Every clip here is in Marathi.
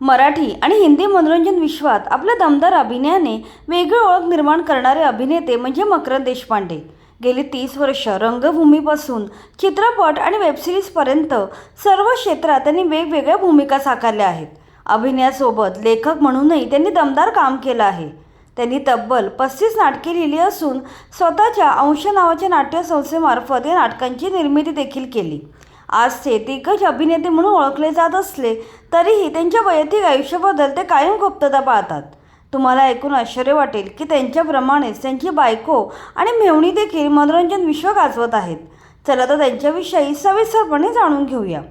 मराठी आणि हिंदी मनोरंजन विश्वात आपल्या दमदार अभिनयाने वेगळी ओळख निर्माण करणारे अभिनेते म्हणजे मकरंद देशपांडे। गेली 30 वर्ष रंगभूमीपासून चित्रपट आणि वेबसिरीजपर्यंत सर्व क्षेत्रात त्यांनी वेगवेगळ्या भूमिका साकारल्या आहेत। अभिनयासोबत लेखक म्हणूनही त्यांनी दमदार काम केलं आहे। त्यांनी तब्बल 35 नाटके लिहिली असून स्वतःच्या अंश नावाच्या नाट्यसंस्थेमार्फत या नाटकांची निर्मिती देखील केली। आज ते दिग्गज अभिनेते म्हणून ओळखले जात असले तरीही त्यांच्या वैयक्तिक आयुष्याबद्दल ते कायम गुप्तता पाळतात। तुम्हाला ऐकून आश्चर्य वाटेल की त्यांच्याप्रमाणेच त्यांची बायको आणि मेव्हणी देखील मनोरंजन विश्व गाजवत आहेत। चला तर त्यांच्याविषयी सविस्तरपणे जाणून घेऊया।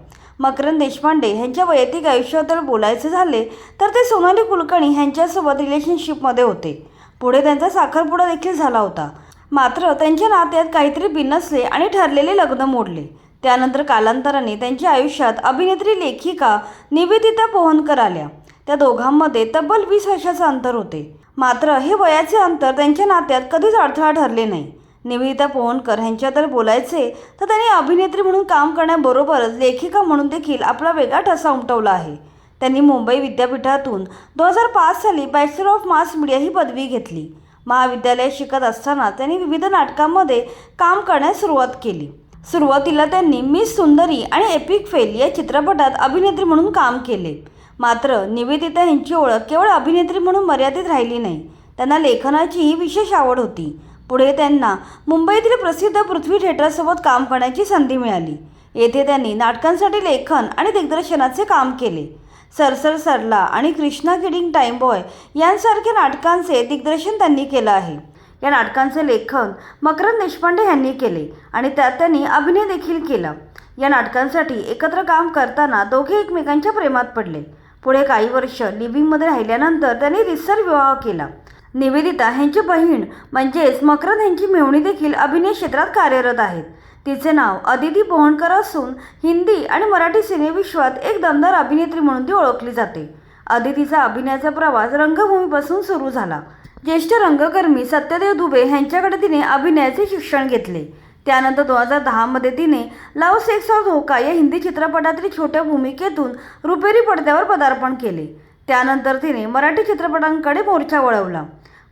मकरंद देशपांडे यांच्या वैयक्तिक आयुष्याबद्दल बोलायचे झाले तर ते सोनाली कुलकर्णी यांच्यासोबत रिलेशनशिपमध्ये होते। पुढे त्यांचा साखरपुडा देखील झाला होता, मात्र त्यांच्या नात्यात काहीतरी बिनसले आणि ठरलेले लग्न मोडले। त्यानंतर कालांतराने त्यांच्या आयुष्यात अभिनेत्री लेखिका निवेदिता पोहनकर आल्या। त्या दोघांमध्ये तब्बल 20 वर्षाचं अंतर होते, मात्र हे वयाचे अंतर त्यांच्या नात्यात कधीच अडथळा ठरले नाही। निवेदिता पोहनकर यांच्याबद्दल बोलायचे तर त्यांनी अभिनेत्री म्हणून काम करण्याबरोबरच लेखिका म्हणून देखील आपला वेगळा ठसा उमटवला आहे। त्यांनी मुंबई विद्यापीठातून 2005 साली बॅचलर ऑफ मास मीडिया ही पदवी घेतली। महाविद्यालयात शिकत असताना त्यांनी विविध नाटकांमध्ये काम करण्यास सुरुवात केली। सुरुवातीला त्यांनी मिस सुंदरी आणि एपिक फेल या चित्रपटात अभिनेत्री म्हणून काम केले, मात्र निवेदिता यांची ओळख केवळ अभिनेत्री म्हणून मर्यादित राहिली नाही। त्यांना लेखनाचीही विशेष आवड होती। पुढे त्यांना मुंबईतील प्रसिद्ध पृथ्वी थिएटरसोबत काम करण्याची संधी मिळाली। येथे त्यांनी नाटकांसाठी लेखन आणि दिग्दर्शनाचे काम केले। सरसर सरला आणि कृष्णा किडिंग टाइम बॉय यांसारख्या नाटकांचे दिग्दर्शन त्यांनी केलं आहे। या नाटकांचे लेखन मकरंद देशपांडे यांनी केले आणि त्यात त्यांनी अभिनय देखील केला। या नाटकांसाठी एकत्र काम करताना दोघे एकमेकांच्या प्रेमात पडले। पुढे काही वर्ष लिव्हिंगमध्ये राहिल्यानंतर त्यांनी रीतसर विवाह केला। निवेदिता यांची बहीण म्हणजेच मकरंद यांची मेव्हणी देखील अभिनय क्षेत्रात कार्यरत आहेत। तिचे नाव अदिती पोहनकर असून हिंदी आणि मराठी सिनेविश्वात एक दमदार अभिनेत्री म्हणून ती ओळखली जाते। अदितीचा अभिनयाचा प्रवास रंगभूमीपासून सुरू झाला। ज्येष्ठ रंगकर्मी सत्यदेव दुबे यांच्याकडे तिने अभिनयाचे शिक्षण घेतले। त्यानंतर 2010 मध्ये तिने लव सेक्स और धोखा या हिंदी चित्रपटातील छोट्या भूमिकेतून रुपेरी पडद्यावर पदार्पण केले। त्यानंतर तिने मराठी चित्रपटांकडे मोर्चा वळवला।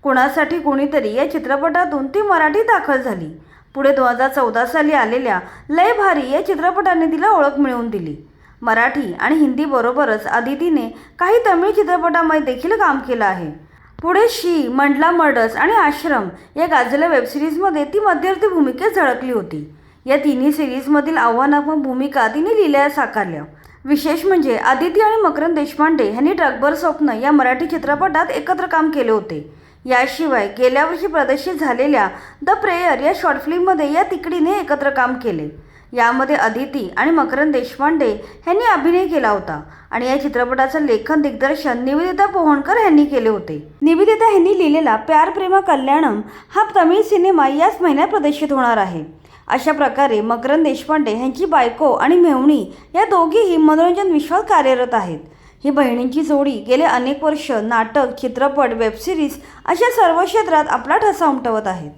कुणासाठी कोणीतरी या चित्रपटातून ती मराठी दाखल झाली। पुढे 2014 साली आलेल्या लय भारी या चित्रपटाने तिला ओळख मिळवून दिली। मराठी आणि हिंदी बरोबरच अदितीने काही तमिळ चित्रपटांमध्ये देखील काम केलं आहे। पुढे शी, मंडला मर्डर्स आणि आश्रम या गाजलेल्या वेबसिरीजमध्ये ती मध्यवर्ती भूमिकेत झळकली होती। या तिन्ही सिरीजमधील आव्हानात्मक भूमिका तिने लिहिल्या साकारल्या। विशेष म्हणजे अदिती आणि मकरंद देशपांडे यांनी ट्रकभर स्वप्न या मराठी चित्रपटात एकत्र काम केले होते। याशिवाय गेल्या वर्षी प्रदर्शित झालेल्या द प्रेयर या शॉर्ट फिल्ममध्ये या तिकडीने एकत्र काम केले। यामध्ये अदिती आणि मकरंद देशपांडे यांनी अभिनय केला होता आणि या चित्रपटाचं लेखन दिग्दर्शन निवेदिता पोहनकर यांनी केले होते। निवेदिता यांनी लिहिलेला प्यार प्रेमा कल्याणम हा तमिळ सिनेमा याच महिन्यात प्रदर्शित होणार आहे। अशा प्रकारे मकरंद देशपांडे यांची बायको आणि मेव्हणी या दोघीही मनोरंजन विश्वात कार्यरत आहेत। ही बहिणींची जोडी गेले अनेक वर्ष नाटक, चित्रपट, वेबसिरीज अशा सर्व क्षेत्रात आपला ठसा उमटवत आहेत।